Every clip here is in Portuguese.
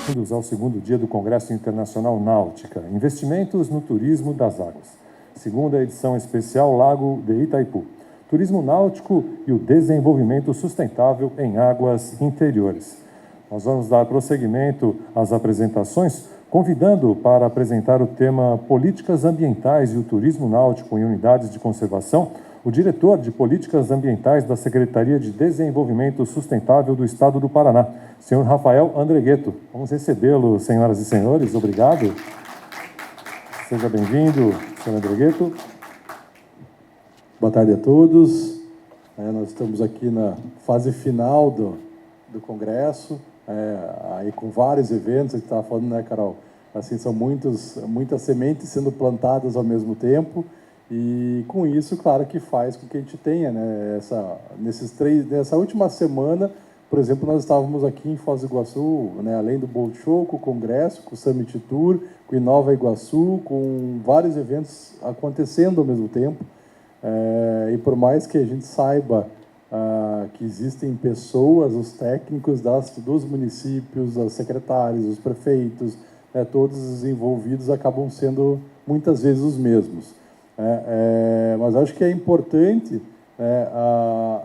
Bem-vindos ao segundo dia do Congresso Internacional Náutica, Investimentos no Turismo das Águas. Segunda edição especial Lago de Itaipu, Turismo Náutico e o Desenvolvimento Sustentável em Águas Interiores. Nós vamos dar prosseguimento às apresentações, convidando para apresentar o tema Políticas Ambientais e o Turismo Náutico em Unidades de Conservação, o diretor de Políticas Ambientais da Secretaria de Desenvolvimento Sustentável do Estado do Paraná, senhor Rafael Andregueto. Vamos recebê-lo, senhoras e senhores. Obrigado. Seja bem-vindo, senhor Andregueto. Boa tarde a todos. Nós estamos aqui na fase final do Congresso, aí com vários eventos. A gente estava falando, né, Carol? Assim, são muitas sementes sendo plantadas ao mesmo tempo. E com isso, claro, que faz com que a gente tenha, né, nessa última semana, por exemplo, nós estávamos aqui em Foz do Iguaçu, né, além do Boat Show, com o Congresso, com o Summit Tour, com o Inova Iguaçu, com vários eventos acontecendo ao mesmo tempo. E por mais que a gente saiba que existem pessoas, os técnicos dos municípios, os secretários, os prefeitos, todos os envolvidos acabam sendo muitas vezes os mesmos. Mas acho que é importante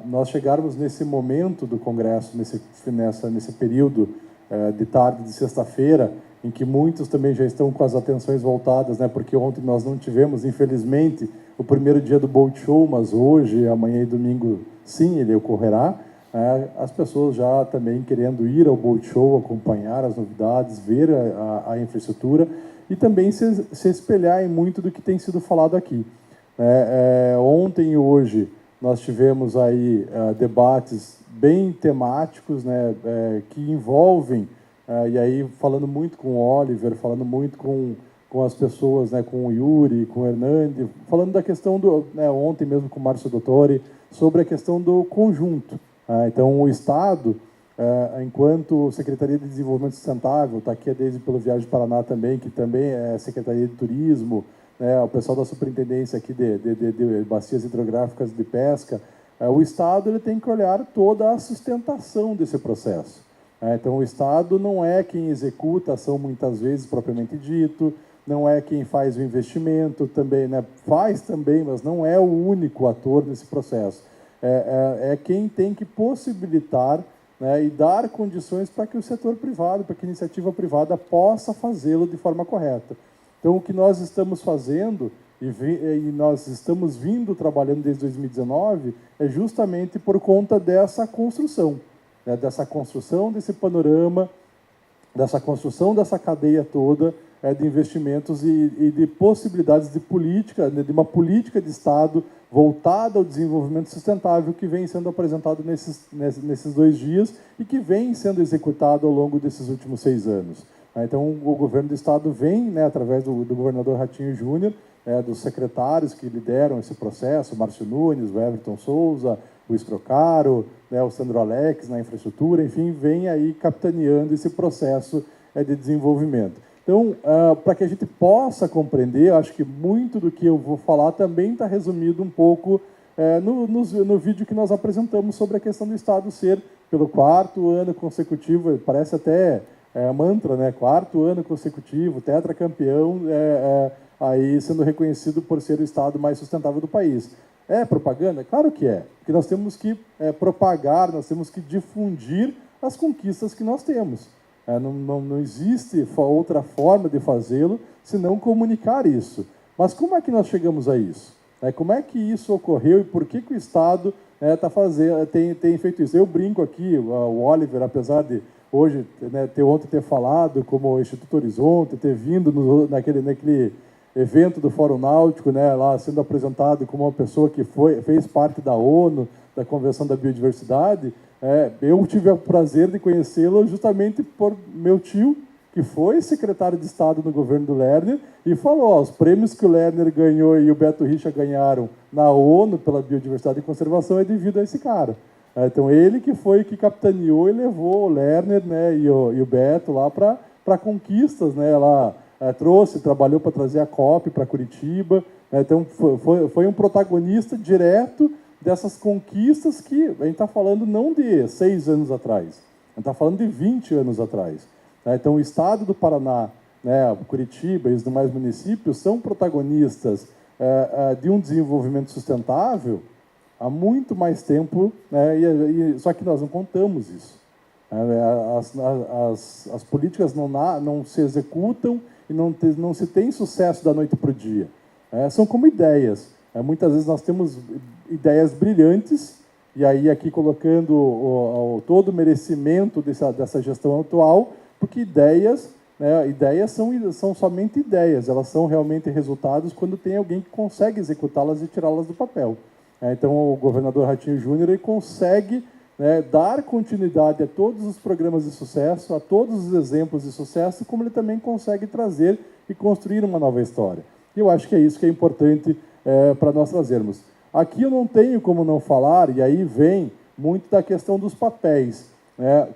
nós chegarmos nesse momento do Congresso, nesse período de tarde de sexta-feira, em que muitos também já estão com as atenções voltadas, né, porque ontem nós não tivemos, infelizmente, o primeiro dia do Boat Show, mas hoje, amanhã e domingo, sim, ele ocorrerá. As pessoas já também querendo ir ao Boat Show, acompanhar as novidades, ver a infraestrutura, e também se espelhar em muito do que tem sido falado aqui. Ontem e hoje nós tivemos aí debates bem temáticos, né, que envolvem, e aí falando muito com o Oliver, falando muito com as pessoas, né, com o Yuri, com o Hernande, falando da questão ontem mesmo com o Márcio Dottori, sobre a questão do conjunto. Então, o Estado, enquanto Secretaria de Desenvolvimento Sustentável, está aqui desde pelo Viagem do Paraná também, que também é Secretaria de Turismo, o pessoal da Superintendência aqui de Bacias Hidrográficas de Pesca, o Estado ele tem que olhar toda a sustentação desse processo. Então, o Estado não é quem executa a ação muitas vezes propriamente dito, não é quem faz o investimento também, né? Faz também, mas não é o único ator nesse processo. É quem tem que possibilitar, né, e dar condições para que o setor privado, para que a iniciativa privada possa fazê-lo de forma correta. Então, o que nós estamos fazendo, e nós estamos trabalhando desde 2019, é justamente por conta dessa construção, né, desse panorama, dessa construção dessa cadeia toda de investimentos e de possibilidades de política, de uma política de Estado voltada ao desenvolvimento sustentável que vem sendo apresentado nesses 2 dias e que vem sendo executado ao longo desses últimos 6 anos. Então, o governo do Estado vem, né, através do governador Ratinho Júnior, dos secretários que lideram esse processo, o Márcio Nunes, o Everton Souza, o Escrocaro, né, o Sandro Alex na infraestrutura, enfim, vem aí capitaneando esse processo de desenvolvimento. Então, para que a gente possa compreender, acho que muito do que eu vou falar também está resumido um pouco no vídeo que nós apresentamos sobre a questão do Estado ser, pelo 4º ano consecutivo, parece até mantra, né? 4º ano consecutivo, tetracampeão, aí sendo reconhecido por ser o Estado mais sustentável do país. É propaganda? Claro que é, porque nós temos que propagar, nós temos que difundir as conquistas que nós temos. Não existe outra forma de fazê-lo senão comunicar isso. Mas como é que nós chegamos a isso? Como é que isso ocorreu e por que o Estado tem feito isso? Eu brinco aqui, o Oliver, apesar de hoje, né, ontem ter falado como o Instituto Horizonte, ter vindo naquele evento do Fórum Náutico, né, lá sendo apresentado como uma pessoa que fez parte da ONU, da Convenção da Biodiversidade. Eu tive o prazer de conhecê-lo justamente por meu tio, que foi secretário de Estado no governo do Lerner, e falou, os prêmios que o Lerner ganhou e o Beto Richa ganharam na ONU pela biodiversidade e conservação é devido a esse cara. Então, ele que foi que capitaneou e levou o Lerner, né, e o Beto lá para conquistas, né, lá trabalhou para trazer a COP para Curitiba, então foi um protagonista direto dessas conquistas que a gente está falando não de 6 anos atrás, a gente está falando de 20 anos atrás. né? Então, o Estado do Paraná, né, Curitiba e os demais municípios são protagonistas de um desenvolvimento sustentável há muito mais tempo, né, só que nós não contamos isso. As políticas não se executam e não se tem sucesso da noite para o dia. São como ideias. Muitas vezes nós temos ideias brilhantes, e aí aqui colocando todo o merecimento dessa gestão atual, porque ideias são somente ideias, elas são realmente resultados quando tem alguém que consegue executá-las e tirá-las do papel. Então, o governador Ratinho Júnior ele consegue, né, dar continuidade a todos os programas de sucesso, a todos os exemplos de sucesso, como ele também consegue trazer e construir uma nova história. E eu acho que é isso que é importante para nós trazermos. Aqui eu não tenho como não falar, e aí vem muito da questão dos papéis.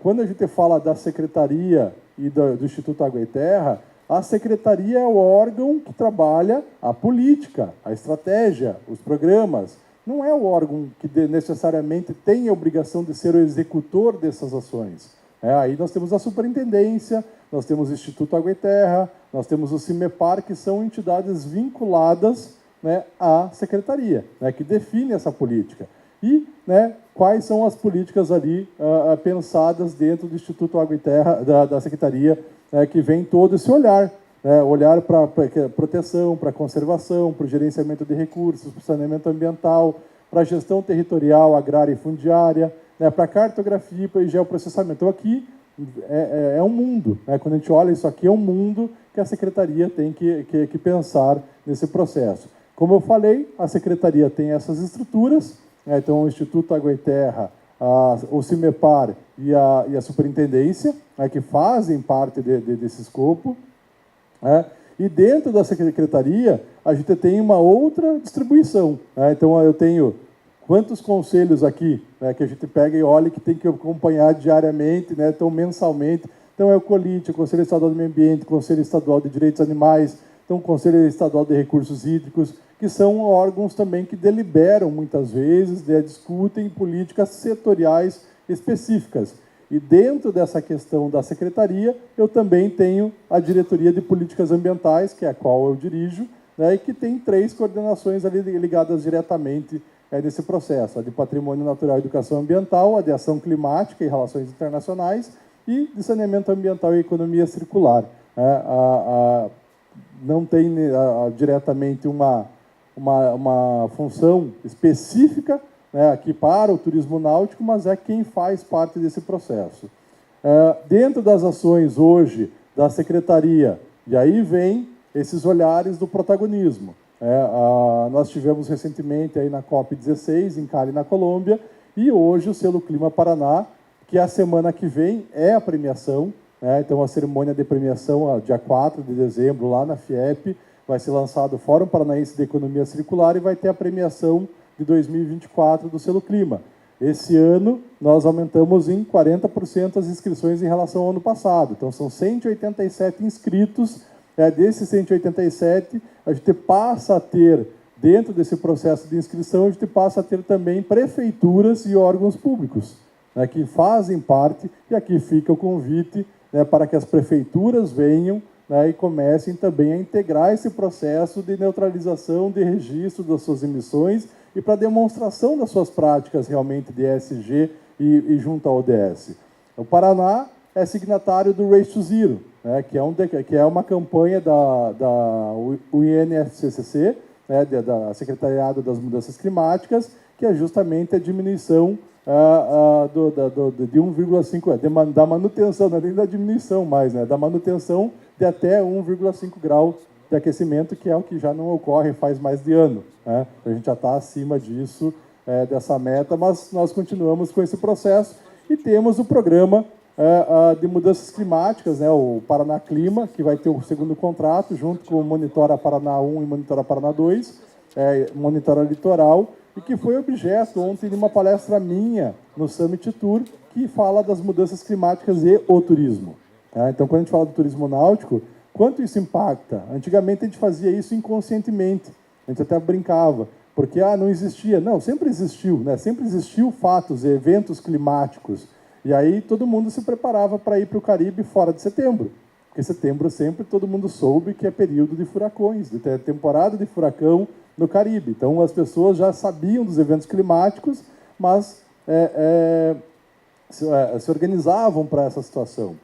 Quando a gente fala da Secretaria e do Instituto Água e Terra, a Secretaria é o órgão que trabalha a política, a estratégia, os programas. Não é o órgão que necessariamente tem a obrigação de ser o executor dessas ações. Aí nós temos a Superintendência, nós temos o Instituto Água e Terra, nós temos o CIMEPAR, que são entidades vinculadas, né, à Secretaria, né, que define essa política. E, né, quais são as políticas ali pensadas dentro do Instituto Água e Terra, da Secretaria, que vem todo esse olhar. Olhar para proteção, para conservação, para o gerenciamento de recursos, para o saneamento ambiental, para a gestão territorial, agrária e fundiária, né, para a cartografia e geoprocessamento. Então, aqui é um mundo. Né? Quando a gente olha isso aqui, é um mundo que a Secretaria tem que pensar nesse processo. Como eu falei, a Secretaria tem essas estruturas, né? Então, o Instituto Água e Terra, o CIMEPAR e a Superintendência, né, que fazem parte desse escopo. E dentro da Secretaria, a gente tem uma outra distribuição. Então, eu tenho quantos conselhos aqui, né, que a gente pega e olha que tem que acompanhar diariamente, né, então mensalmente. Então, é o COLIT, o Conselho Estadual do Meio Ambiente, o Conselho Estadual de Direitos Animais, então, o Conselho Estadual de Recursos Hídricos, que são órgãos também que deliberam, muitas vezes, discutem políticas setoriais específicas. E dentro dessa questão da Secretaria, eu também tenho a Diretoria de Políticas Ambientais, que é a qual eu dirijo, né, e que tem 3 coordenações ali ligadas diretamente nesse processo: a de Patrimônio Natural e Educação Ambiental, a de Ação Climática e Relações Internacionais e de Saneamento Ambiental e Economia Circular. Não tem diretamente uma função específica, né, aqui para o turismo náutico, mas é quem faz parte desse processo. Dentro das ações hoje da Secretaria, e aí vem esses olhares do protagonismo. Nós tivemos recentemente aí na COP16, em Cali, na Colômbia, e hoje o Selo Clima Paraná, que a semana que vem é a premiação. Então, a cerimônia de premiação, dia 4 de dezembro, lá na FIEP, vai ser lançado o Fórum Paranaense de Economia Circular e vai ter a premiação de 2024 do Selo Clima. Esse ano, nós aumentamos em 40% as inscrições em relação ao ano passado. Então, são 187 inscritos. Desses 187, a gente passa a ter, dentro desse processo de inscrição, a gente passa a ter também prefeituras e órgãos públicos, né, que fazem parte, e aqui fica o convite, né, para que as prefeituras venham, né, e comecem também a integrar esse processo de neutralização, de registro das suas emissões e para demonstração das suas práticas realmente de ESG e junto ao ODS. O Paraná é signatário do Race to Zero, né, que é uma campanha da UNFCCC, né, da Secretariado das Mudanças Climáticas, que é justamente a diminuição de 1,5, da manutenção, não é nem da diminuição mais, né, da manutenção de até 1,5 graus de aquecimento, que é o que já não ocorre faz mais de ano. Né? A gente já está acima disso, dessa meta, mas nós continuamos com esse processo e temos o programa de mudanças climáticas, né, o Paraná Clima, que vai ter o segundo contrato, junto com o Monitora Paraná 1 e Monitora Paraná 2, Monitora Litoral, e que foi objeto ontem de uma palestra minha no Summit Tour, que fala das mudanças climáticas e o turismo. Então, quando a gente fala do turismo náutico, quanto isso impacta? Antigamente, a gente fazia isso inconscientemente. A gente até brincava, porque não existia. Não, sempre existiu, né? Sempre existiu fatos e eventos climáticos. E aí todo mundo se preparava para ir para o Caribe fora de setembro, porque setembro sempre todo mundo soube que é período de furacões, de temporada de furacão no Caribe. Então as pessoas já sabiam dos eventos climáticos, mas se organizavam para essa situação.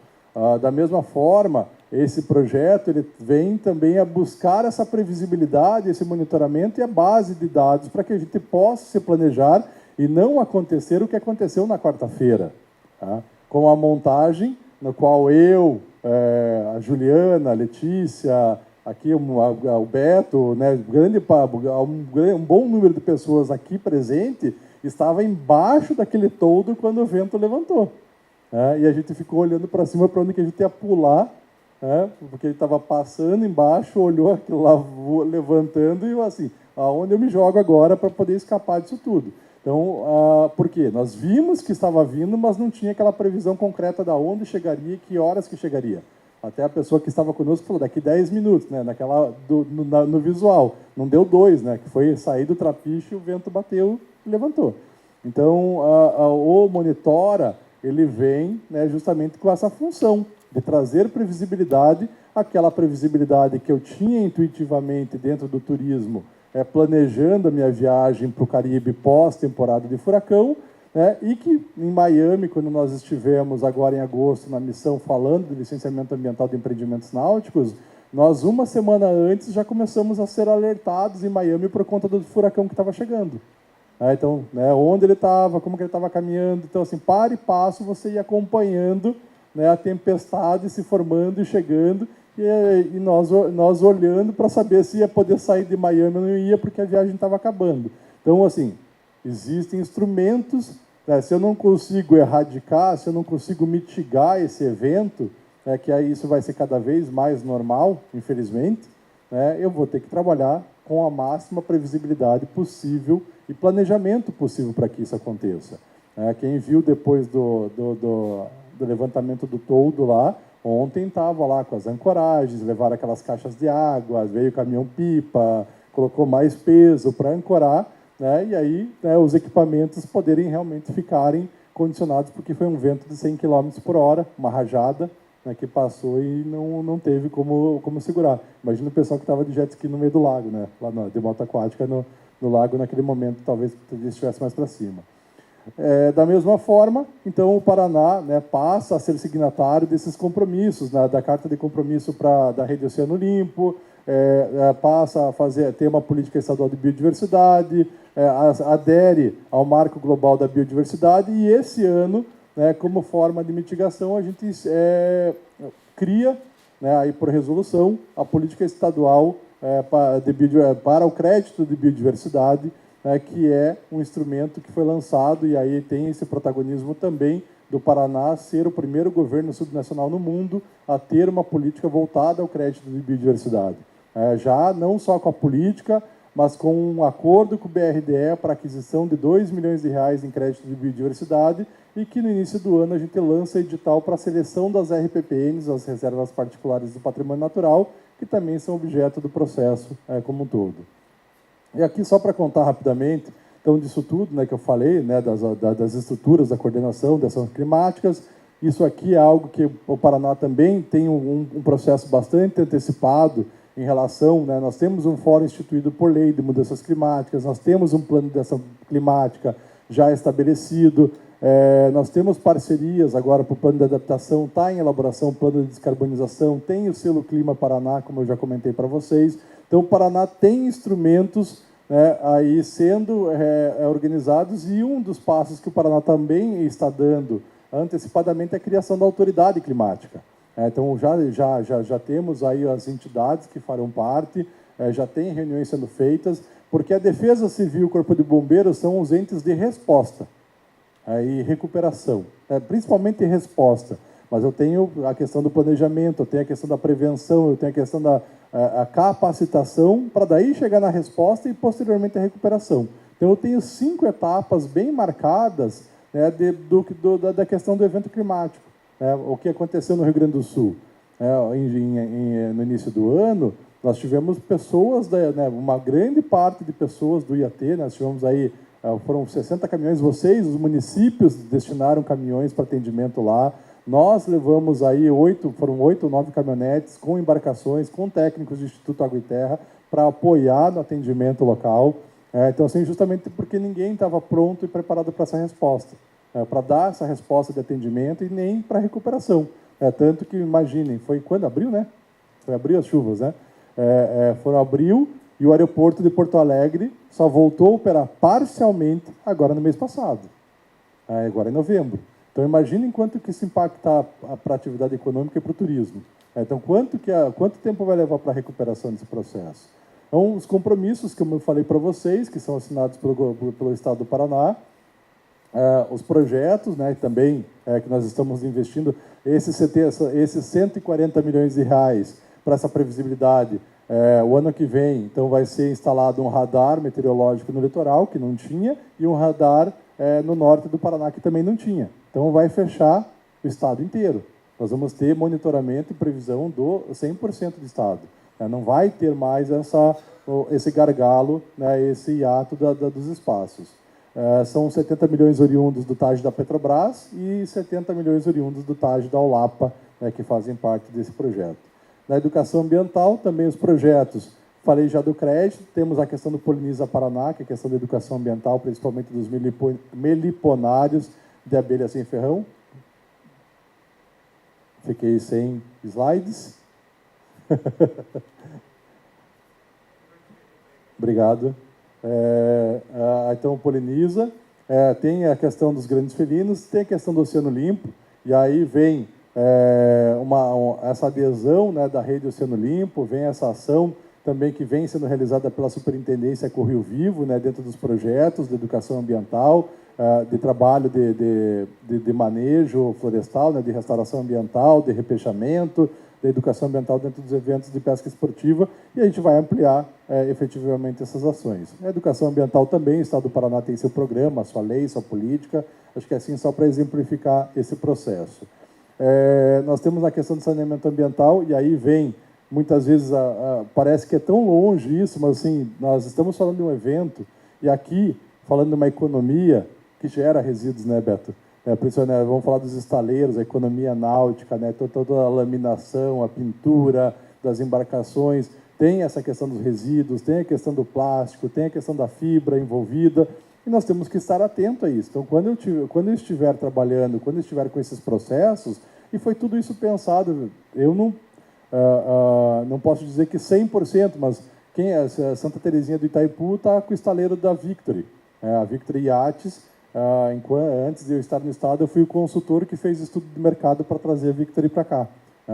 Da mesma forma, esse projeto ele vem também a buscar essa previsibilidade, esse monitoramento e a base de dados para que a gente possa se planejar e não acontecer o que aconteceu na quarta-feira, tá? Com a montagem, no qual eu, a Juliana, a Letícia, aqui o Beto, né, um bom número de pessoas aqui presente, estava embaixo daquele toldo quando o vento levantou. E a gente ficou olhando para cima para onde que a gente ia pular, porque ele estava passando embaixo, olhou aquilo lá levantando e eu assim, aonde eu me jogo agora para poder escapar disso tudo? Então, por quê? Nós vimos que estava vindo, mas não tinha aquela previsão concreta da onde chegaria e que horas que chegaria. Até a pessoa que estava conosco falou, daqui 10 minutos, né? No visual. Não deu 2, né? Que foi sair do trapiche, o vento bateu e levantou. Então, o Monitora, ele vem, né, justamente com essa função de trazer previsibilidade, aquela previsibilidade que eu tinha intuitivamente dentro do turismo, planejando a minha viagem para o Caribe pós-temporada de furacão, né, e que em Miami, quando nós estivemos agora em agosto na missão falando de licenciamento ambiental de empreendimentos náuticos, nós uma semana antes já começamos a ser alertados em Miami por conta do furacão que estava chegando. Então, né, onde ele estava, como que ele estava caminhando. Então, assim, para e passo, você ia acompanhando, né, a tempestade se formando e chegando, e nós olhando para saber se ia poder sair de Miami ou não ia, porque a viagem estava acabando. Então, assim, existem instrumentos, né, se eu não consigo erradicar, se eu não consigo mitigar esse evento, né, que aí isso vai ser cada vez mais normal, infelizmente, né, eu vou ter que trabalhar com a máxima previsibilidade possível e planejamento possível para que isso aconteça. Quem viu depois do levantamento do toldo lá, ontem estava lá com as ancoragens, levaram aquelas caixas de água, veio o caminhão-pipa, colocou mais peso para ancorar, né, e aí, né, os equipamentos poderem realmente ficarem condicionados, porque foi um vento de 100 km por hora, uma rajada, né, que passou e não teve como segurar. Imagina o pessoal que estava de jet ski no meio do lago, né, lá de moto aquática no lago, naquele momento, talvez estivesse mais para cima. Da mesma forma, então, o Paraná, né, passa a ser signatário desses compromissos, né, da Carta de Compromisso da Rede Oceano Limpo, passa a ter uma política estadual de biodiversidade, adere ao Marco Global da Biodiversidade, e esse ano, né, como forma de mitigação, a gente cria, né, aí por resolução, a política estadual para o crédito de biodiversidade, que é um instrumento que foi lançado, e aí tem esse protagonismo também do Paraná ser o primeiro governo subnacional no mundo a ter uma política voltada ao crédito de biodiversidade. Já não só com a política, mas com um acordo com o BRDE para aquisição de R$2 milhões em crédito de biodiversidade, e que no início do ano a gente lança edital para a seleção das RPPNs, as Reservas Particulares do Patrimônio Natural, que também são objeto do processo como um todo. E aqui, só para contar rapidamente, então, disso tudo, né, que eu falei, né, das estruturas da coordenação de ações climáticas, isso aqui é algo que o Paraná também tem um processo bastante antecipado em relação, né, nós temos um fórum instituído por lei de mudanças climáticas, nós temos um plano de ação climática já estabelecido, nós temos parcerias agora para o plano de adaptação, está em elaboração o plano de descarbonização, tem o selo Clima Paraná, como eu já comentei para vocês. Então, o Paraná tem instrumentos, né, aí sendo organizados, e um dos passos que o Paraná também está dando antecipadamente é a criação da autoridade climática. Então, já temos aí as entidades que farão parte, já tem reuniões sendo feitas, porque a Defesa Civil e o Corpo de Bombeiros são os entes de resposta e recuperação, principalmente resposta. Mas eu tenho a questão do planejamento, eu tenho a questão da prevenção, eu tenho a questão da capacitação, para daí chegar na resposta e, posteriormente, a recuperação. Então, eu tenho 5 etapas bem marcadas, né, da questão do evento climático. O que aconteceu no Rio Grande do Sul? No início do ano, nós tivemos pessoas, uma grande parte de pessoas do IAT, nós tivemos aí foram 60 caminhões, vocês, os municípios, destinaram caminhões para atendimento lá. Nós levamos aí foram 8 ou 9 caminhonetes com embarcações, com técnicos do Instituto Água e Terra, para apoiar no atendimento local. Então, assim, justamente porque ninguém estava pronto e preparado para essa resposta, para dar essa resposta de atendimento e nem para recuperação. Tanto que, imaginem, foi quando? Abril, né? Foi abril as chuvas, né? Foram abril e o aeroporto de Porto Alegre só voltou a operar parcialmente agora no mês passado, agora em novembro. Então, imaginem quanto que isso impacta para a atividade econômica e para o turismo. Então, quanto tempo vai levar para a recuperação desse processo? Então, os compromissos que eu falei para vocês, que são assinados pelo Estado do Paraná, os projetos, né, também que nós estamos investindo, esses 140 milhões de reais para essa previsibilidade, o ano que vem, então, vai ser instalado um radar meteorológico no litoral, que não tinha, e um radar no norte do Paraná, que também não tinha. Então, vai fechar o estado inteiro. Nós vamos ter monitoramento e previsão do 100% do estado. Não vai ter mais esse gargalo, né, esse hiato dos espaços. São 70 milhões oriundos do TAG da Petrobras e 70 milhões oriundos do TAG da Olapa, né, que fazem parte desse projeto. Na educação ambiental, também os projetos, falei já do crédito, temos a questão do Poliniza Paraná, que é a questão da educação ambiental, principalmente dos meliponários de abelha sem ferrão. Fiquei sem slides. Obrigado. Então, Poliniza, tem a questão dos grandes felinos, tem a questão do Oceano Limpo, e aí vem essa adesão, né, da rede Oceano Limpo, vem essa ação também que vem sendo realizada pela Superintendência com o Rio Vivo, né, dentro dos projetos de educação ambiental, de trabalho de manejo florestal, né, de restauração ambiental, de repechamento, da educação ambiental dentro dos eventos de pesca esportiva, e a gente vai ampliar efetivamente essas ações. A educação ambiental também, o Estado do Paraná tem seu programa, sua lei, sua política, acho que é assim só para exemplificar esse processo. Nós temos a questão do saneamento ambiental, e aí vem, muitas vezes, parece que é tão longe isso, mas assim, nós estamos falando de um evento, e aqui, falando de uma economia que gera resíduos, né, Beto? Principalmente, vamos falar dos estaleiros, a economia náutica, né, toda a laminação, a pintura das embarcações, tem essa questão dos resíduos, tem a questão do plástico, tem a questão da fibra envolvida, e nós temos que estar atento a isso. Então, quando eu estiver trabalhando, quando eu estiver com esses processos, e foi tudo isso pensado, eu não posso dizer que 100%, mas Santa Terezinha do Itaipu está com o estaleiro da Victory, a Victory Yachts. Antes de eu estar no estado, eu fui o consultor que fez estudo de mercado para trazer a Victory para cá.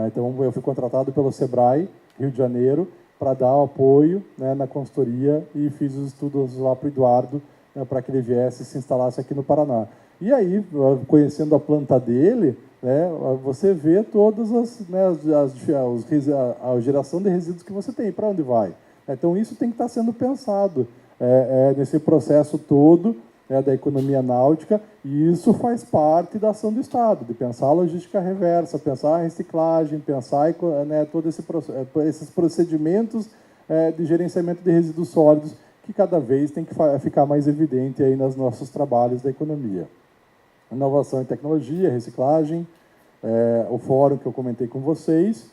Então, eu fui contratado pelo Sebrae, Rio de Janeiro, para dar o apoio, né, na consultoria, e fiz os estudos lá para o Eduardo, né, para que ele viesse e se instalasse aqui no Paraná. E aí, conhecendo a planta dele, né, você vê todas a geração de resíduos que você tem, para onde vai. Então, isso tem que estar sendo pensado nesse processo todo, da economia náutica, e isso faz parte da ação do Estado, de pensar a logística reversa, pensar a reciclagem, pensar, né, todos esses procedimentos de gerenciamento de resíduos sólidos, que cada vez tem que ficar mais evidente aí nos nossos trabalhos da economia. Inovação e tecnologia, reciclagem, o fórum que eu comentei com vocês,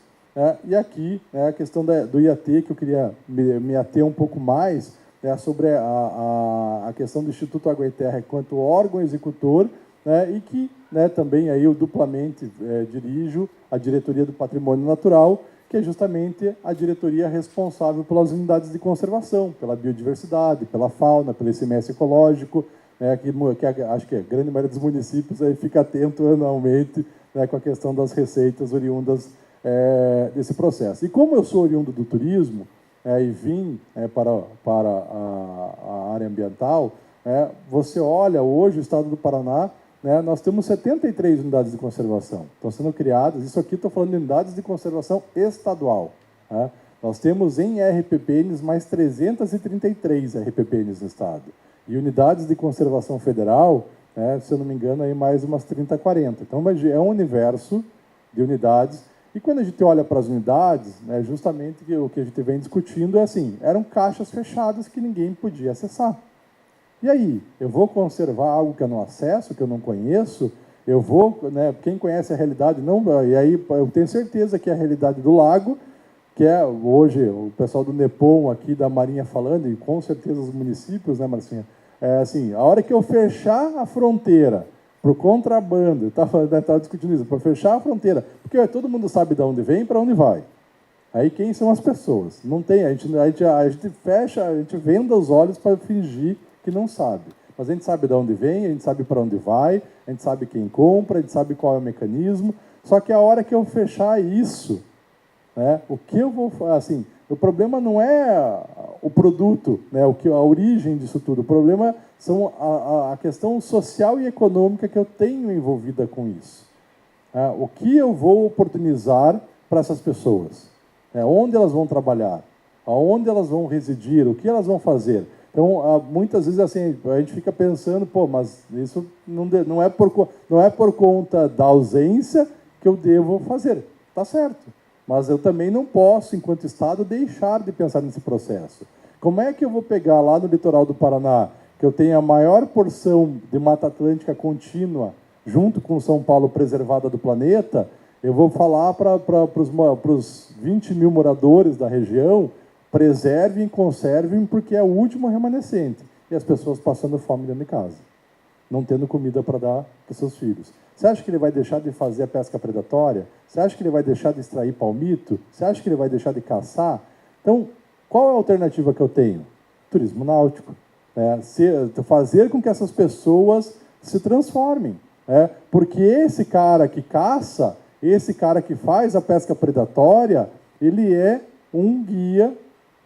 e aqui a questão do IAT, que eu queria me ater um pouco mais, sobre a questão do Instituto Água e Terra enquanto órgão executor, né, e que, né, também aí eu duplamente dirijo a Diretoria do Patrimônio Natural, que é justamente a diretoria responsável pelas unidades de conservação, pela biodiversidade, pela fauna, pelo ICMS ecológico, né, que acho que a grande maioria dos municípios aí fica atento anualmente, né, com a questão das receitas oriundas desse processo. E como eu sou oriundo do turismo, e vim para a área ambiental, você olha, hoje o Estado do Paraná, né, nós temos 73 unidades de conservação. Estão sendo criadas, isso aqui estou falando de unidades de conservação estadual. Né? Nós temos em RPPNs mais 333 RPPNs no Estado. E unidades de conservação federal, se eu não me engano, aí mais umas 30, 40. Então, é um universo de unidades. E quando a gente olha para as unidades, né, justamente o que a gente vem discutindo é assim, eram caixas fechadas que ninguém podia acessar. E aí, eu vou conservar algo que eu não acesso, que eu não conheço? Eu vou, né, quem conhece a realidade, não, e aí eu tenho certeza que a realidade do lago, que é hoje o pessoal do NEPOM aqui da Marinha falando, e com certeza os municípios, né, Marcinha? É assim, a hora que eu fechar a fronteira para o contrabando, estava discutindo isso, para fechar a fronteira, porque todo mundo sabe de onde vem e para onde vai. Aí quem são as pessoas? Não tem, a gente fecha, a gente venda os olhos para fingir que não sabe. Mas a gente sabe de onde vem, a gente sabe para onde vai, a gente sabe quem compra, a gente sabe qual é o mecanismo. Só que a hora que eu fechar isso, né, o que eu vou assim, o problema não é o produto, né, a origem disso tudo. O problema são a questão social e econômica que eu tenho envolvida com isso. O que eu vou oportunizar para essas pessoas? Onde elas vão trabalhar? Aonde elas vão residir? O que elas vão fazer? Então, muitas vezes assim, a gente fica pensando, pô, mas isso não é por conta da ausência que eu devo fazer. Tá certo. Mas eu também não posso, enquanto Estado, deixar de pensar nesse processo. Como é que eu vou pegar lá no litoral do Paraná, que eu tenho a maior porção de Mata Atlântica contínua, junto com São Paulo preservada do planeta, eu vou falar para os 20 mil moradores da região, preservem, conservem, porque é o último remanescente. E as pessoas passando fome dentro de casa, não tendo comida para dar para os seus filhos. Você acha que ele vai deixar de fazer a pesca predatória? Você acha que ele vai deixar de extrair palmito? Você acha que ele vai deixar de caçar? Então, qual é a alternativa que eu tenho? Turismo náutico. Fazer com que essas pessoas se transformem. Porque esse cara que caça, esse cara que faz a pesca predatória, ele é um guia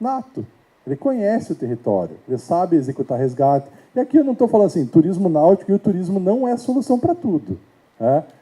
nato. Ele conhece o território, ele sabe executar resgate. E aqui eu não estou falando assim, turismo náutico, e o turismo não é solução para tudo.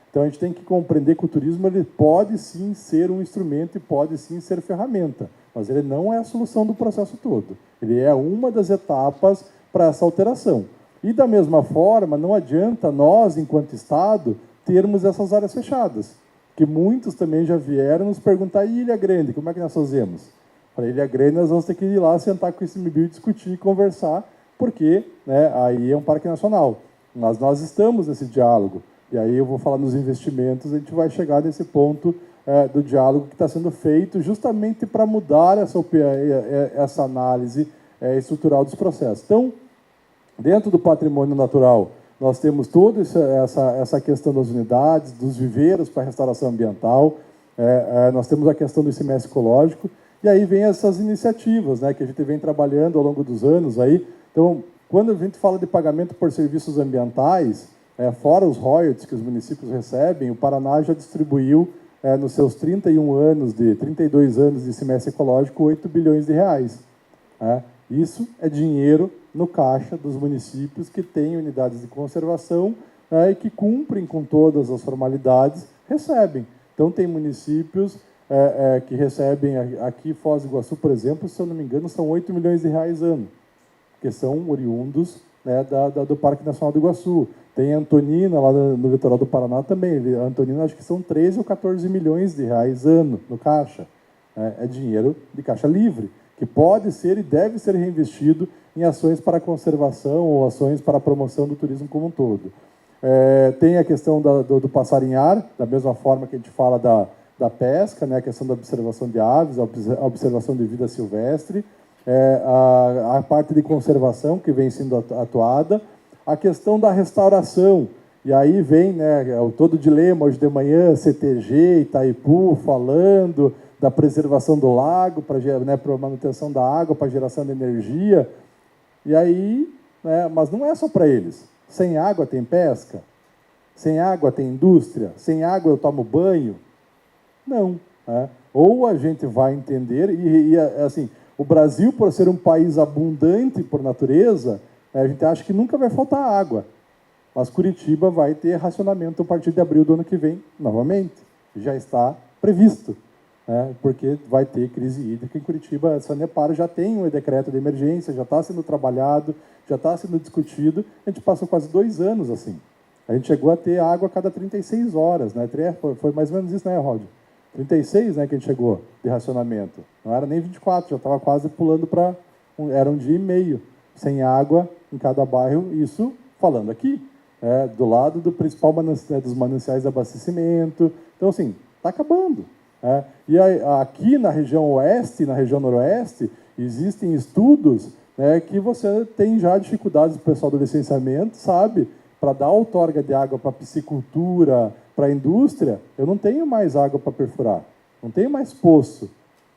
Então a gente tem que compreender que o turismo ele pode sim ser um instrumento e pode sim ser ferramenta, mas ele não é a solução do processo todo. Ele é uma das etapas para essa alteração. E da mesma forma, não adianta nós, enquanto Estado, termos essas áreas fechadas, que muitos também já vieram nos perguntar, e Ilha Grande, como é que nós fazemos? Para Ilha Grande nós vamos ter que ir lá, sentar com o ICMBio, discutir e conversar, porque aí é um parque nacional. Mas nós estamos nesse diálogo. E aí eu vou falar nos investimentos, a gente vai chegar nesse ponto do diálogo que está sendo feito justamente para mudar essa análise estrutural dos processos. Então, dentro do patrimônio natural, nós temos toda essa questão das unidades, dos viveiros para restauração ambiental, nós temos a questão do ICMS ecológico, e aí vem essas iniciativas, né, que a gente vem trabalhando ao longo dos anos. Aí. Então, quando a gente fala de pagamento por serviços ambientais, fora os royalties que os municípios recebem, o Paraná já distribuiu, nos seus 32 anos de ICMS ecológico, 8 bilhões de reais. Isso é dinheiro no caixa dos municípios que têm unidades de conservação e que cumprem com todas as formalidades, recebem. Então, tem municípios que recebem, aqui Foz do Iguaçu, por exemplo, se eu não me engano, são 8 milhões de reais ano, que são oriundos do Parque Nacional do Iguaçu. Tem Antonina, lá no litoral do Paraná também. Antonina, acho que são 13 ou 14 milhões de reais ano no caixa. É dinheiro de caixa livre, que pode ser e deve ser reinvestido em ações para a conservação ou ações para a promoção do turismo como um todo. Tem a questão do passarinhar, da mesma forma que a gente fala da pesca, a questão da observação de aves, a observação de vida silvestre, a parte de conservação que vem sendo atuada, a questão da restauração, e aí vem todo o dilema hoje de manhã, CTG, Itaipu, falando da preservação do lago, para a manutenção da água, para geração de energia, e aí, mas não é só para eles. Sem água tem pesca? Sem água tem indústria? Sem água eu tomo banho? Não. Ou a gente vai entender, assim, o Brasil, por ser um país abundante por natureza, a gente acha que nunca vai faltar água. Mas Curitiba vai ter racionamento a partir de abril do ano que vem, novamente. Já está previsto, porque vai ter crise hídrica em Curitiba. A Sanepar já tem um decreto de emergência, já está sendo trabalhado, já está sendo discutido. A gente passou quase 2 anos assim. A gente chegou a ter água a cada 36 horas. Foi mais ou menos isso, né, Rod? 36, que a gente chegou de racionamento. Não era nem 24, já estava quase pulando para... Era um dia e meio sem água em cada bairro, isso falando aqui, do lado do principal dos mananciais de abastecimento. Então, assim, está acabando. E aqui na região oeste, na região noroeste, existem estudos que você tem já dificuldades, o pessoal do licenciamento sabe, para dar outorga de água para a piscicultura, para a indústria, eu não tenho mais água para perfurar, não tenho mais poço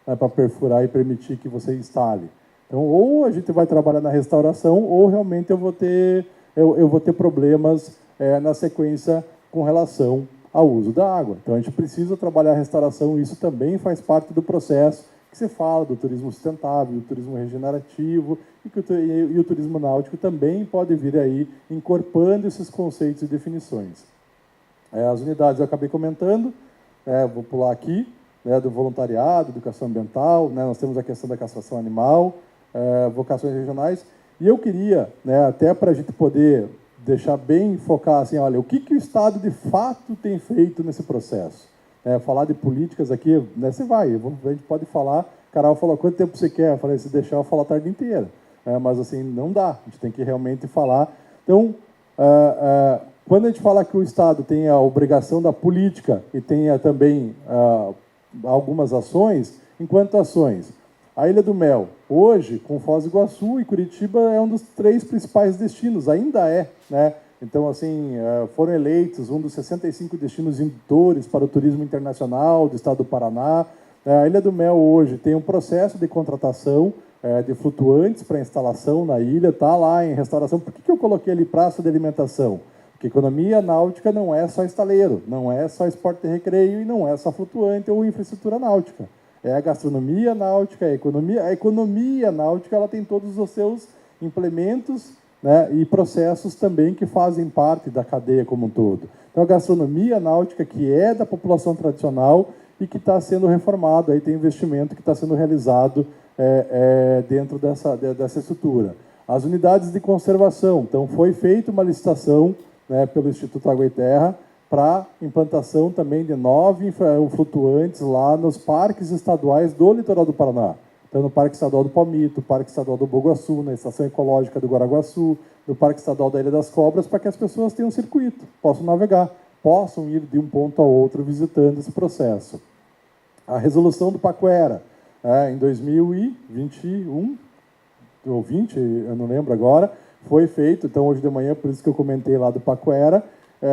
para perfurar e permitir que você instale. Então, ou a gente vai trabalhar na restauração, ou realmente eu vou ter problemas na sequência com relação ao uso da água. Então, a gente precisa trabalhar a restauração, e isso também faz parte do processo que se fala do turismo sustentável, do turismo regenerativo, e o turismo náutico também pode vir aí incorporando esses conceitos e definições. As unidades eu acabei comentando, vou pular aqui, do voluntariado, educação ambiental, nós temos a questão da castração animal, vocações regionais, e eu queria, até para a gente poder deixar bem focar assim, olha, o que o Estado de fato tem feito nesse processo? Falar de políticas aqui, você vai, a gente pode falar, Carol falou, quanto tempo você quer? Eu falei, se deixar eu falar a tarde inteira, mas assim, não dá, a gente tem que realmente falar. Então, quando a gente fala que o Estado tem a obrigação da política e tem também algumas ações, enquanto ações, a Ilha do Mel, hoje, com Foz do Iguaçu e Curitiba, é um dos 3 principais destinos, ainda Então, assim, foram eleitos um dos 65 destinos indutores para o turismo internacional do estado do Paraná. A Ilha do Mel, hoje, tem um processo de contratação de flutuantes para instalação na ilha, está lá em restauração. Por que eu coloquei ali praça de alimentação? Porque economia náutica não é só estaleiro, não é só esporte e recreio e não é só flutuante ou infraestrutura náutica. É a gastronomia náutica, a economia náutica, ela tem todos os seus implementos e processos também que fazem parte da cadeia como um todo. Então, a gastronomia náutica, que é da população tradicional e que está sendo reformado, aí tem investimento que está sendo realizado dentro dessa estrutura. As unidades de conservação, então, foi feita uma licitação pelo Instituto Água e Terra para implantação também de 9 flutuantes lá nos parques estaduais do litoral do Paraná. Então, no Parque Estadual do Palmito, Parque Estadual do Boguaçu, na Estação Ecológica do Guaraguaçu, no Parque Estadual da Ilha das Cobras, para que as pessoas tenham um circuito, possam navegar, possam ir de um ponto ao outro visitando esse processo. A resolução do Paquera, em 2021, ou 20, eu não lembro agora, foi feito, então hoje de manhã, por isso que eu comentei lá do Paquera,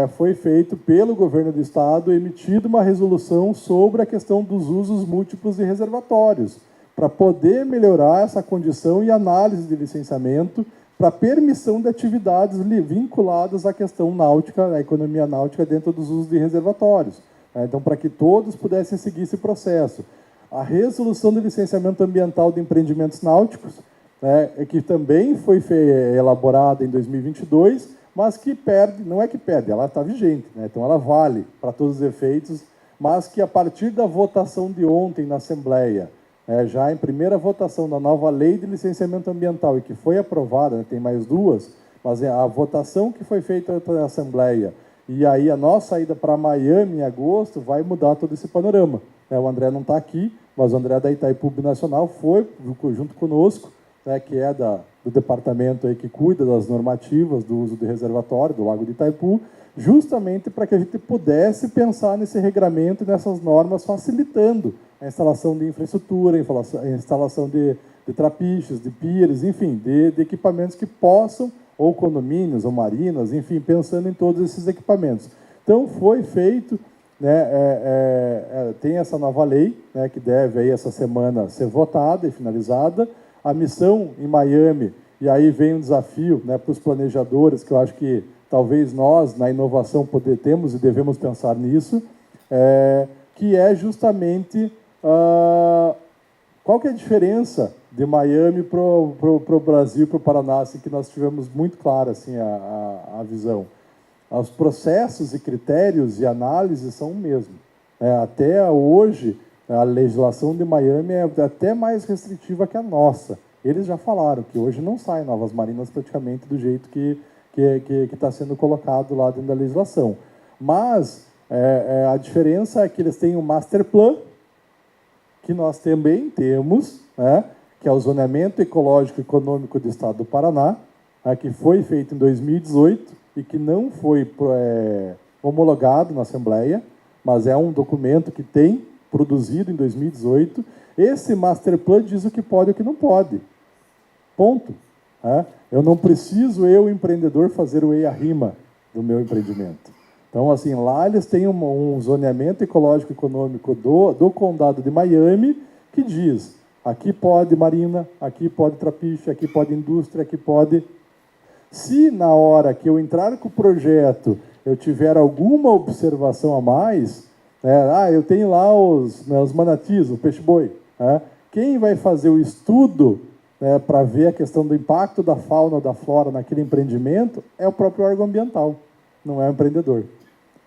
foi feito pelo governo do estado, emitido uma resolução sobre a questão dos usos múltiplos de reservatórios, para poder melhorar essa condição e análise de licenciamento para permissão de atividades vinculadas à questão náutica, à economia náutica dentro dos usos de reservatórios. Então, para que todos pudessem seguir esse processo. A resolução de licenciamento ambiental de empreendimentos náuticos, que também foi elaborada em 2022, mas que perde, não é que perde, ela está vigente, então ela vale para todos os efeitos, mas que a partir da votação de ontem na Assembleia, já em primeira votação da nova lei de licenciamento ambiental, e que foi aprovada, tem mais 2, mas a votação que foi feita pela Assembleia, e aí a nossa ida para Miami em agosto vai mudar todo esse panorama. O André não está aqui, mas o André da Itaipu Binacional foi junto conosco, que é do departamento aí que cuida das normativas do uso de reservatório do Lago de Itaipu, justamente para que a gente pudesse pensar nesse regramento e nessas normas, facilitando a instalação de infraestrutura, a instalação de trapiches, de piers, enfim, de equipamentos que possam, ou condomínios, ou marinas, enfim, pensando em todos esses equipamentos. Então, foi feito, tem essa nova lei, que deve aí essa semana ser votada e finalizada. A missão em Miami, e aí vem um desafio para os planejadores, que eu acho que talvez nós, na inovação, temos e devemos pensar nisso, que é justamente qual que é a diferença de Miami para o Brasil, para o Paraná, assim, que nós tivemos muito clara assim, a visão. Os processos e critérios e análises são o mesmo. Até hoje, a legislação de Miami é até mais restritiva que a nossa. Eles já falaram que hoje não saem novas marinas praticamente do jeito que está sendo colocado lá dentro da legislação. Mas a diferença é que eles têm um master plan, que nós também temos, que é o zoneamento ecológico e econômico do estado do Paraná, que foi feito em 2018 e que não foi homologado na Assembleia, mas é um documento que tem produzido em 2018. Esse Master Plan diz o que pode e o que não pode. Ponto. Eu não preciso, empreendedor, fazer o EIA-RIMA do meu empreendimento. Então, assim, lá eles têm um zoneamento ecológico econômico do Condado de Miami que diz, aqui pode marina, aqui pode trapiche, aqui pode indústria, aqui pode... Se na hora que eu entrar com o projeto eu tiver alguma observação a mais, eu tenho lá os manatis, o peixe-boi. Quem vai fazer o estudo para ver a questão do impacto da fauna ou da flora naquele empreendimento é o próprio órgão ambiental, não é o empreendedor.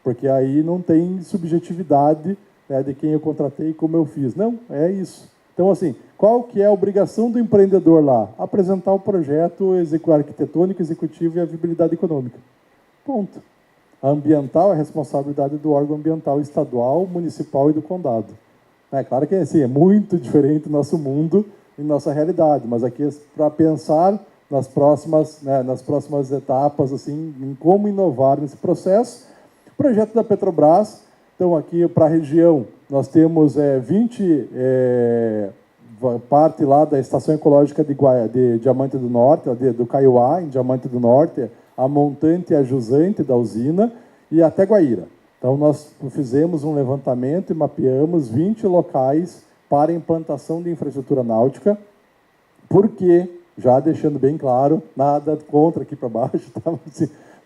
Porque aí não tem subjetividade de quem eu contratei e como eu fiz. Não, é isso. Então, assim, qual que é a obrigação do empreendedor lá? Apresentar o projeto arquitetônico, executivo e a viabilidade econômica. Ponto. A ambiental é a responsabilidade do órgão ambiental estadual, municipal e do condado. Claro que assim, é muito diferente o nosso mundo e nossa realidade, mas aqui é para pensar nas próximas etapas, assim, em como inovar nesse processo. O projeto da Petrobras, então aqui para a região, nós temos 20 parte lá da Estação Ecológica de Diamante do Norte, do Caiuá, em Diamante do Norte, a montante e a jusante da usina, e até Guaíra. Então, nós fizemos um levantamento e mapeamos 20 locais para implantação de infraestrutura náutica, porque, já deixando bem claro, nada contra aqui para baixo, tá?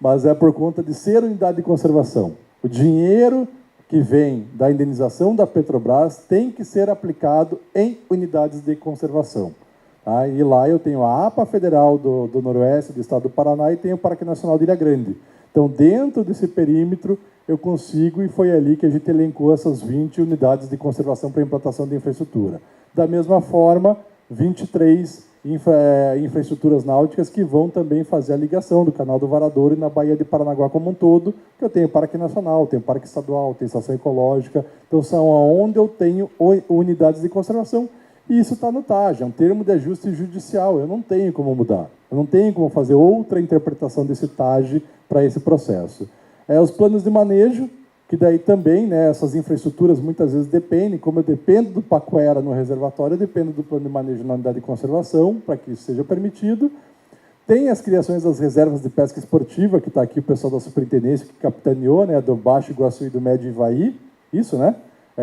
Mas é por conta de ser unidade de conservação. O dinheiro que vem da indenização da Petrobras tem que ser aplicado em unidades de conservação. Tá? E lá eu tenho a APA Federal do Noroeste, do Estado do Paraná, e tenho o Parque Nacional de Ilha Grande. Então, dentro desse perímetro, eu consigo, e foi ali que a gente elencou essas 20 unidades de conservação para implantação de infraestrutura. Da mesma forma, 23 infraestruturas náuticas que vão também fazer a ligação do Canal do Varadouro e na Baía de Paranaguá como um todo, que eu tenho Parque Nacional, tenho Parque Estadual, tenho Estação Ecológica, então são onde eu tenho unidades de conservação, e isso está no TAJ, é um termo de ajuste judicial, eu não tenho como mudar, eu não tenho como fazer outra interpretação desse TAJ para esse processo. Os planos de manejo, que daí também, essas infraestruturas muitas vezes dependem, como eu dependo do Paquera no reservatório, eu dependo do plano de manejo na unidade de conservação, para que isso seja permitido. Tem as criações das reservas de pesca esportiva, que está aqui o pessoal da superintendência que capitaneou, do Baixo Iguaçu e do Médio Ivaí, isso,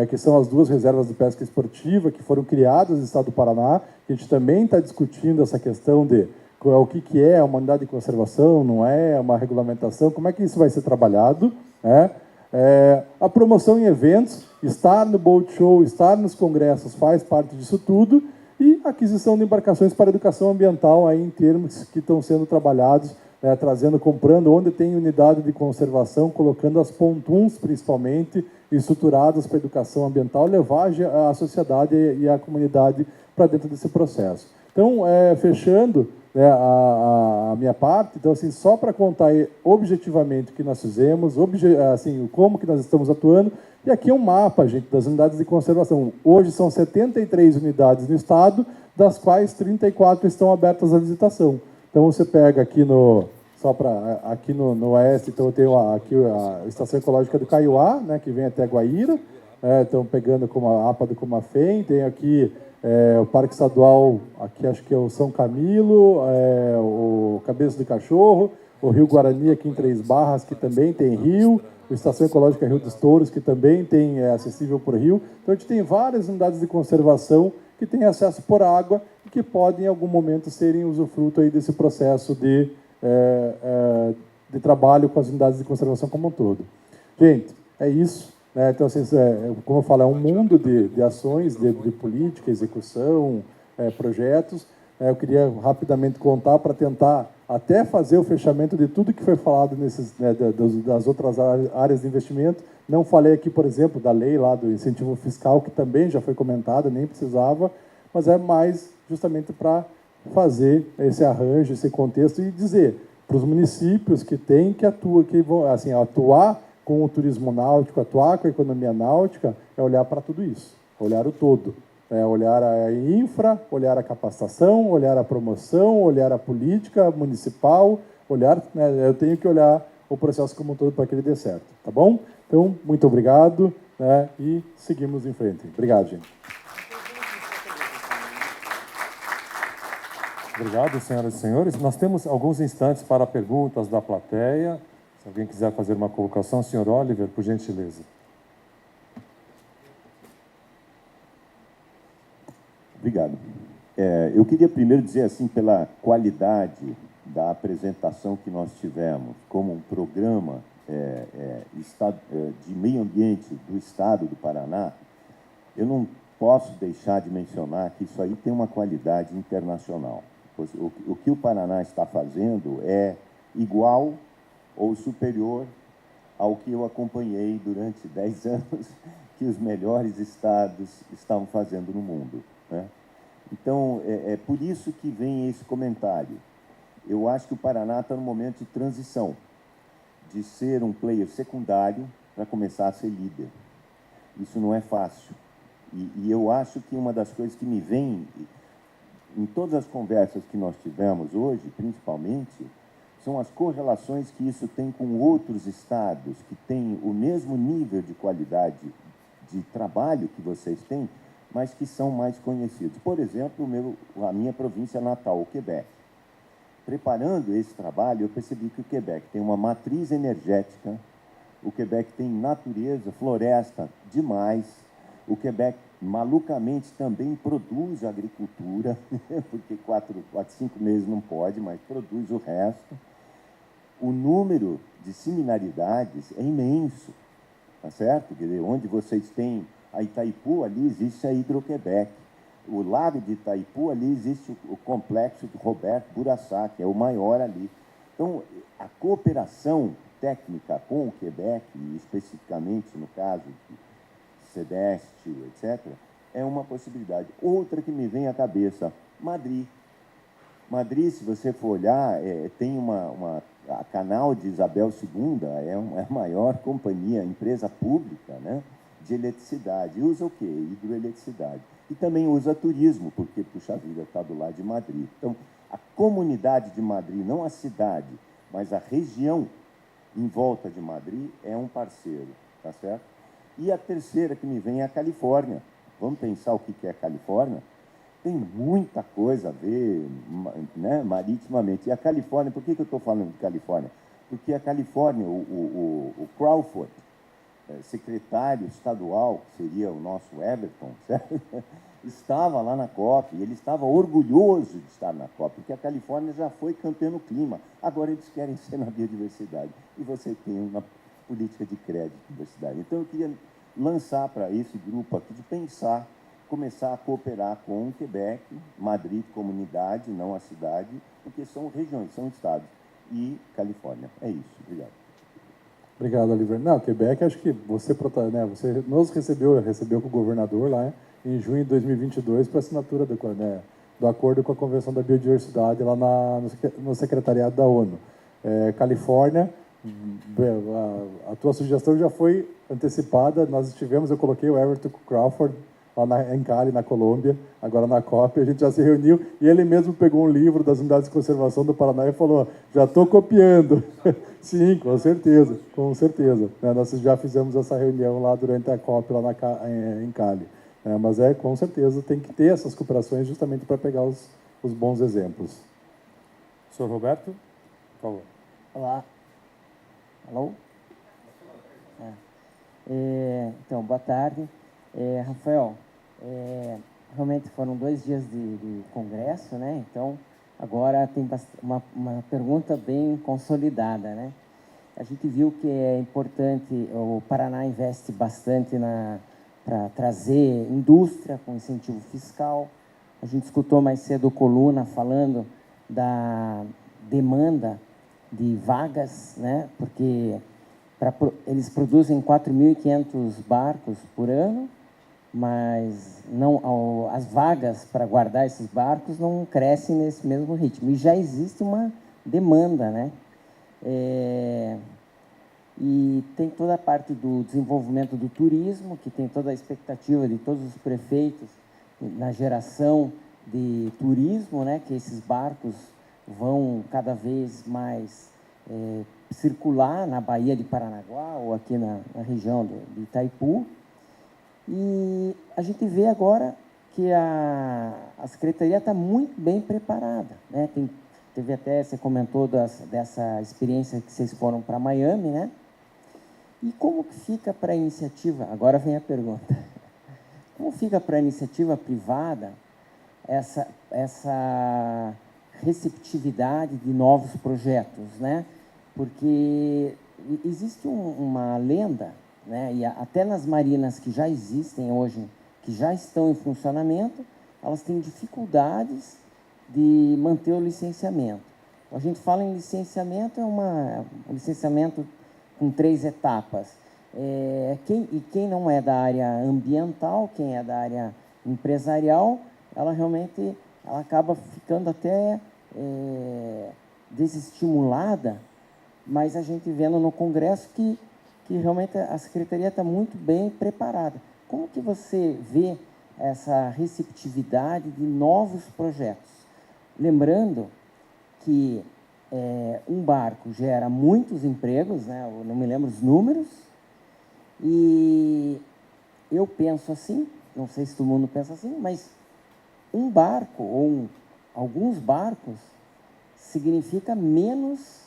que são as duas reservas de pesca esportiva que foram criadas no estado do Paraná, que a gente também está discutindo essa questão de o que é uma unidade de conservação, não é uma regulamentação, como é que isso vai ser trabalhado, a promoção em eventos, estar no Boat Show, estar nos congressos faz parte disso tudo, e a aquisição de embarcações para educação ambiental aí em termos que estão sendo trabalhados, comprando onde tem unidade de conservação, colocando as pontuns principalmente estruturadas para educação ambiental, levar a sociedade e a comunidade para dentro desse processo. Então, fechando a minha parte, então, assim, só para contar objetivamente o que nós fizemos, como que nós estamos atuando, e aqui é um mapa, gente, das unidades de conservação. Hoje são 73 unidades no estado, das quais 34 estão abertas à visitação. Então, você pega aqui aqui no oeste, então eu tenho aqui a Estação Ecológica do Caiuá, que vem até Guaíra, estão pegando como a APA do Comafém, tem aqui o Parque Estadual, aqui acho que é o São Camilo, o Cabeça do Cachorro, o Rio Guarani aqui em Três Barras, que também tem rio, a Estação Ecológica Rio dos Touros, que também tem acessível por rio. Então, a gente tem várias unidades de conservação que têm acesso por água e que podem, em algum momento, serem usufruto aí desse processo de trabalho com as unidades de conservação como um todo. Gente, é isso. Então, assim, como eu falo, é um mundo de ações, de política, execução, projetos. Eu queria rapidamente contar para tentar até fazer o fechamento de tudo que foi falado das outras áreas de investimento. Não falei aqui, por exemplo, da lei lá do incentivo fiscal, que também já foi comentada, nem precisava, mas é mais justamente para fazer esse arranjo, esse contexto e dizer para os municípios que têm que atuar com o turismo náutico, atuar com a economia náutica, é olhar para tudo isso, olhar o todo. olhar a infra, olhar a capacitação, olhar a promoção, olhar a política municipal, olhar, eu tenho que olhar o processo como um todo para que ele dê certo, tá bom? Então, muito obrigado, e seguimos em frente. Obrigado, gente. Obrigado, senhoras e senhores. Nós temos alguns instantes para perguntas da plateia. Se alguém quiser fazer uma colocação, senhor Oliver, por gentileza. Obrigado. Eu queria primeiro dizer, assim, pela qualidade da apresentação que nós tivemos, como um programa de meio ambiente do Estado do Paraná, eu não posso deixar de mencionar que isso aí tem uma qualidade internacional. O que o Paraná está fazendo é igual ou superior ao que eu acompanhei durante 10 anos que os melhores estados estavam fazendo no mundo, né? Então, é por isso que vem esse comentário. Eu acho que o Paraná está num momento de transição, de ser um player secundário para começar a ser líder. Isso não é fácil. E eu acho que uma das coisas que me vem, em todas as conversas que nós tivemos hoje, principalmente, são as correlações que isso tem com outros estados que têm o mesmo nível de qualidade de trabalho que vocês têm, mas que são mais conhecidos. Por exemplo, a minha província natal, o Quebec. Preparando esse trabalho, eu percebi que o Quebec tem uma matriz energética, o Quebec tem natureza, floresta demais, o Quebec, malucamente, também produz agricultura, porque 5 meses não pode, mas produz o resto. O número de similaridades é imenso, tá certo? Quer dizer, onde vocês têm a Itaipu, ali existe a Hidro-Quebec. O lago de Itaipu, ali existe o complexo de Roberto Bourassa, que é o maior ali. Então, a cooperação técnica com o Quebec, e especificamente no caso de CEDEST, etc., é uma possibilidade. Outra que me vem à cabeça, Madrid. Madrid, se você for olhar, tem a Canal de Isabel II, é a maior companhia, empresa pública, né, de eletricidade. E usa o quê? Hidroeletricidade. E também usa turismo, porque, puxa vida, está do lado de Madrid. Então, a comunidade de Madrid, não a cidade, mas a região em volta de Madrid é um parceiro, tá certo? E a terceira que me vem é a Califórnia. Vamos pensar o que é a Califórnia? Tem muita coisa a ver, né, maritimamente. E a Califórnia, por que eu estou falando de Califórnia? Porque a Califórnia, o Crawford, secretário estadual, que seria o nosso Everton, certo? Estava lá na COP, e ele estava orgulhoso de estar na COP, porque a Califórnia já foi campeã no clima, agora eles querem ser na biodiversidade, e você tem uma política de crédito de diversidade. Então, eu queria lançar para esse grupo aqui de pensar, começar a cooperar com o Quebec, Madrid, comunidade, não a cidade, porque são regiões, são estados, e Califórnia. É isso. Obrigado. Obrigado, Oliver. Não, Quebec, acho que você nos recebeu com o governador lá em junho de 2022 para a assinatura do acordo com a Convenção da Biodiversidade lá no Secretariado da ONU. Califórnia, a tua sugestão já foi antecipada, eu coloquei o Everton Crawford lá em Cali, na Colômbia, agora na COP, a gente já se reuniu e ele mesmo pegou um livro das unidades de conservação do Paraná e falou, já estou copiando. Sim, com certeza, com certeza. Nós já fizemos essa reunião lá durante a COP lá em Cali. Mas com certeza, tem que ter essas cooperações justamente para pegar os bons exemplos. Senhor Roberto, por favor. Olá. Alô? Então, boa tarde. Rafael, realmente foram 2 dias de congresso, né? Então, agora tem uma pergunta bem consolidada, né? A gente viu que é importante, o Paraná investe bastante para trazer indústria com incentivo fiscal. A gente escutou mais cedo o Coluna falando da demanda de vagas, né? Porque eles produzem 4.500 barcos por ano, mas as vagas para guardar esses barcos não crescem nesse mesmo ritmo. E já existe uma demanda, né? E tem toda a parte do desenvolvimento do turismo, que tem toda a expectativa de todos os prefeitos na geração de turismo, né, que esses barcos vão cada vez mais circular na Baía de Paranaguá ou aqui na região de Itaipu. E a gente vê agora que a Secretaria está muito bem preparada, né? Teve até, você comentou dessa experiência que vocês foram para Miami, né? E como que fica para a iniciativa? Agora vem a pergunta. Como fica para a iniciativa privada essa receptividade de novos projetos, né? Porque existe uma lenda, né? E até nas marinas que já existem hoje, que já estão em funcionamento, elas têm dificuldades de manter o licenciamento. A gente fala em licenciamento, um licenciamento com 3 etapas. Quem não é da área ambiental, quem é da área empresarial, ela realmente acaba ficando até desestimulada, mas a gente vendo no Congresso que realmente a Secretaria está muito bem preparada. Como que você vê essa receptividade de novos projetos? Lembrando que um barco gera muitos empregos, né? Eu não me lembro os números, e eu penso assim, não sei se todo mundo pensa assim, mas um barco ou alguns barcos significa menos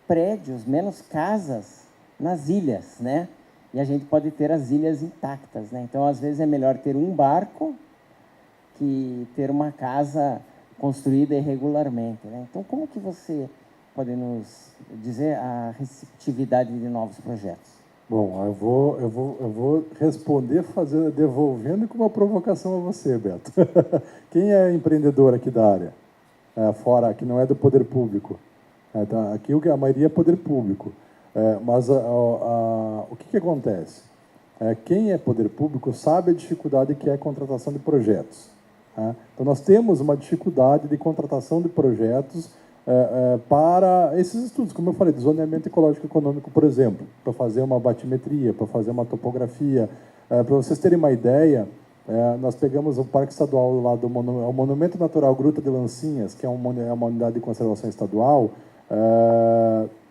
prédios, menos casas nas ilhas, né? E a gente pode ter as ilhas intactas, né? Então, às vezes, é melhor ter um barco que ter uma casa construída irregularmente, né? Então, como que você pode nos dizer a receptividade de novos projetos? Bom, eu vou responder devolvendo com uma provocação a você, Beto. Quem é empreendedor aqui da área? Fora, que não é do poder público. Tá, aqui a maioria é poder público. Mas o que acontece? Quem é poder público sabe a dificuldade que é a contratação de projetos. Então, nós temos uma dificuldade de contratação de projetos para esses estudos, como eu falei, de zoneamento ecológico e econômico, por exemplo, para fazer uma batimetria, para fazer uma topografia. Para vocês terem uma ideia, nós pegamos o Parque Estadual lá do Monumento Natural Gruta de Lancinhas, que é uma unidade de conservação estadual.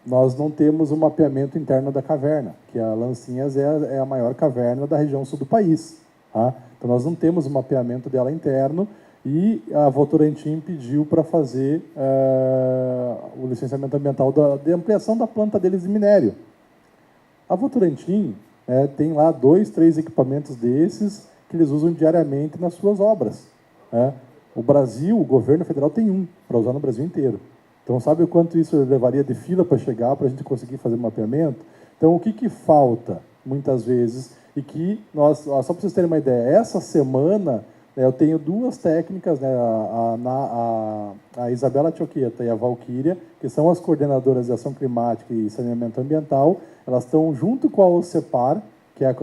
Nós não temos um mapeamento interno da caverna, que a Lancinhas é a maior caverna da região sul do país. Tá? Então, nós não temos um mapeamento dela interno e a Votorantim pediu para fazer o licenciamento ambiental de ampliação da planta deles de minério. A Votorantim tem lá 2, 3 equipamentos desses que eles usam diariamente nas suas obras. O Brasil, o governo federal tem um para usar no Brasil inteiro. Então, sabe o quanto isso levaria de fila para chegar, para a gente conseguir fazer mapeamento? Então, o que falta, muitas vezes, e que nós, só para vocês terem uma ideia, essa semana eu tenho 2 técnicas, né, a Isabela Tioqueta e a Valquíria, que são as coordenadoras de ação climática e saneamento ambiental. Elas estão junto com a OCEPAR, que é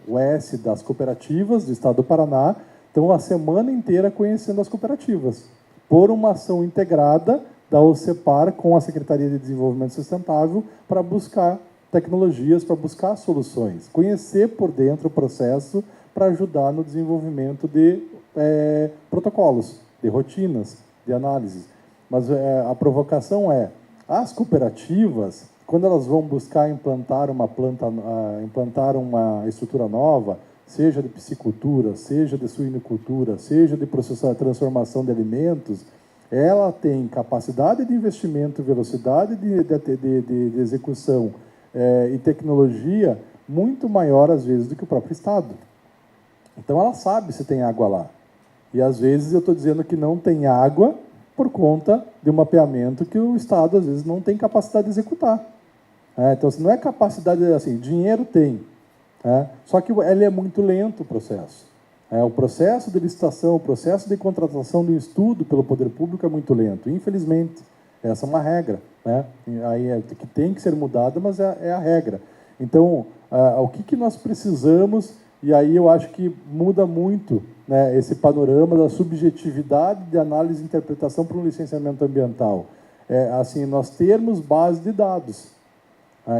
o S das cooperativas do estado do Paraná, estão a semana inteira conhecendo as cooperativas, por uma ação integrada da OCEPAR com a Secretaria de Desenvolvimento Sustentável para buscar tecnologias, para buscar soluções, conhecer por dentro o processo para ajudar no desenvolvimento de protocolos, de rotinas, de análises. Mas a provocação as cooperativas, quando elas vão buscar implantar uma estrutura nova, seja de piscicultura, seja de suinicultura, seja de transformação de alimentos, ela tem capacidade de investimento, velocidade de execução e tecnologia muito maior, às vezes, do que o próprio Estado. Então, ela sabe se tem água lá. E, às vezes, eu estou dizendo que não tem água por conta de um mapeamento que o Estado, às vezes, não tem capacidade de executar. Então, se não é capacidade, assim, dinheiro tem. Só que ele é muito lento, o processo. O processo de licitação, o processo de contratação do estudo pelo poder público é muito lento, infelizmente. Essa é uma regra, né? Aí que tem que ser mudada, mas é a regra. Então, o que nós precisamos, e aí eu acho que muda muito, né, esse panorama da subjetividade de análise e interpretação para um licenciamento ambiental. Assim, nós termos base de dados.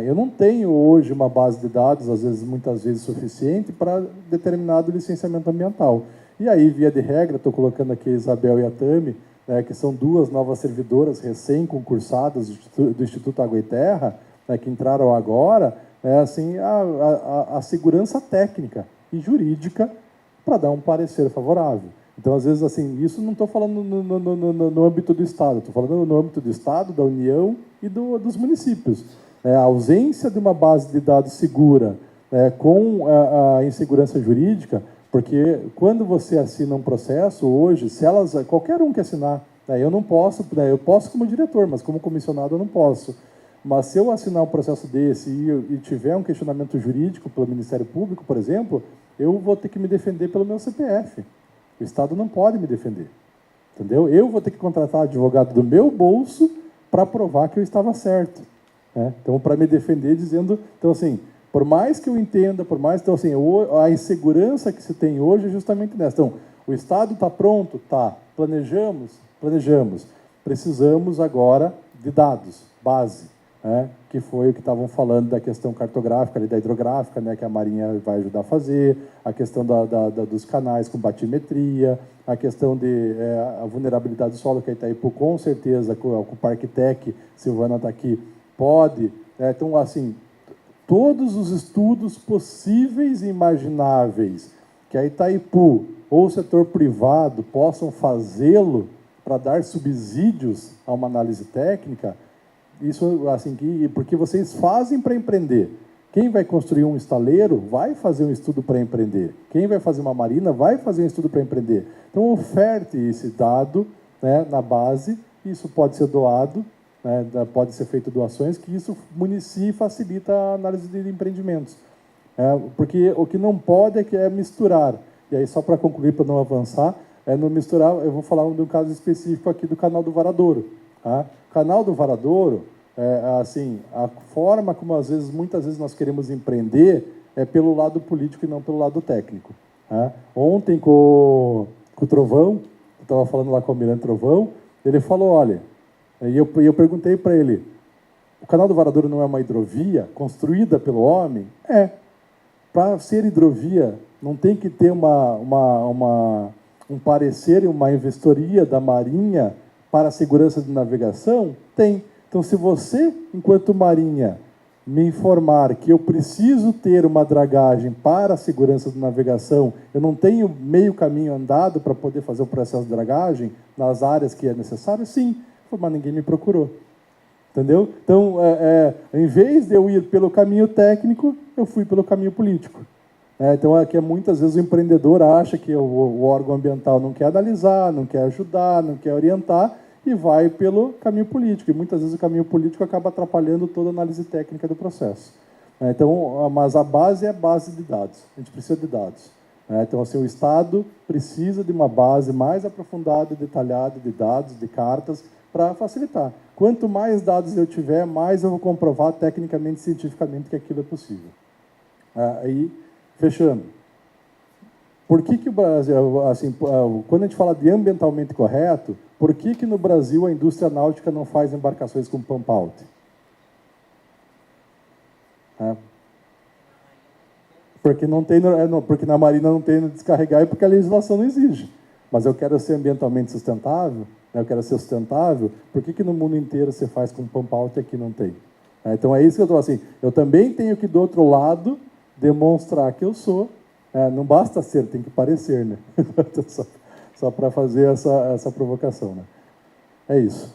Eu não tenho hoje uma base de dados, muitas vezes suficiente, para determinado licenciamento ambiental. E aí, via de regra, estou colocando aqui a Isabel e a Tami, né, que são duas novas servidoras recém-concursadas do Instituto Água e Terra, né, que entraram agora, assim, a segurança técnica e jurídica para dar um parecer favorável. Então, às vezes, assim, isso não estou falando no âmbito do Estado, estou falando no âmbito do Estado, da União e dos municípios. A ausência de uma base de dados segura, com a insegurança jurídica, porque quando você assina um processo, hoje, se elas, qualquer um que assinar, eu não posso, eu posso como diretor, mas como comissionado eu não posso. Mas se eu assinar um processo desse e tiver um questionamento jurídico pelo Ministério Público, por exemplo, eu vou ter que me defender pelo meu CPF. O Estado não pode me defender, entendeu? Eu vou ter que contratar advogado do meu bolso para provar que eu estava certo, né? Então, para me defender dizendo... Então, assim, por mais que eu entenda, por mais... Então, assim, a insegurança que se tem hoje é justamente nessa. Então, o Estado está pronto? Tá. Planejamos? Planejamos. Precisamos agora de dados, base, né? Que foi o que estavam falando da questão cartográfica, ali, da hidrográfica, né? Que a Marinha vai ajudar a fazer, a questão dos canais com batimetria, a questão de a vulnerabilidade do solo, que a Itaipu, com certeza, com o Parque Tec, Silvana está aqui, pode. Então, assim, todos os estudos possíveis e imagináveis que a Itaipu ou o setor privado possam fazê-lo para dar subsídios a uma análise técnica, isso, assim, porque vocês fazem para empreender. Quem vai construir um estaleiro vai fazer um estudo para empreender. Quem vai fazer uma marina vai fazer um estudo para empreender. Então, oferte esse dado, né, na base, isso pode ser doado, né, pode ser feito doações, que isso municia e facilita a análise de empreendimentos. Porque o que não pode é misturar. E aí, só para concluir, para não avançar, não misturar, eu vou falar de um caso específico aqui do Canal do Varadouro. Tá? O Canal do Varadouro, assim, a forma como muitas vezes nós queremos empreender é pelo lado político e não pelo lado técnico. Tá? Ontem, com o Trovão, eu estava falando lá com o Almirante Trovão, ele falou, olha, e eu perguntei para ele, o Canal do Varadouro não é uma hidrovia construída pelo homem? Para ser hidrovia, não tem que ter um parecer e uma investiria da Marinha para a segurança de navegação? Tem. Então, se você, enquanto Marinha, me informar que eu preciso ter uma dragagem para a segurança de navegação, eu não tenho meio caminho andado para poder fazer o processo de dragagem nas áreas que é necessário? Sim, mas ninguém me procurou. Entendeu? Então, em vez de eu ir pelo caminho técnico, eu fui pelo caminho político. Então, aqui muitas vezes o empreendedor acha que o órgão ambiental não quer analisar, não quer ajudar, não quer orientar, e vai pelo caminho político. E muitas vezes o caminho político acaba atrapalhando toda a análise técnica do processo. Então, mas a base é a base de dados. A gente precisa de dados. Então, assim, o Estado precisa de uma base mais aprofundada e detalhada de dados, de cartas, para facilitar. Quanto mais dados eu tiver, mais eu vou comprovar tecnicamente, cientificamente que aquilo é possível. Aí, fechando. Por que o Brasil, assim, quando a gente fala de ambientalmente correto, por que no Brasil a indústria náutica não faz embarcações com pump out? Porque não tem, porque na Marina não tem no descarregar e porque a legislação não exige. Mas eu quero ser ambientalmente sustentável, eu quero ser sustentável, por que no mundo inteiro você faz com pump out e aqui não tem? Então é isso que eu estou assim, eu também tenho que do outro lado demonstrar que eu sou, não basta ser, tem que parecer, né? Só para fazer essa provocação, né? É isso.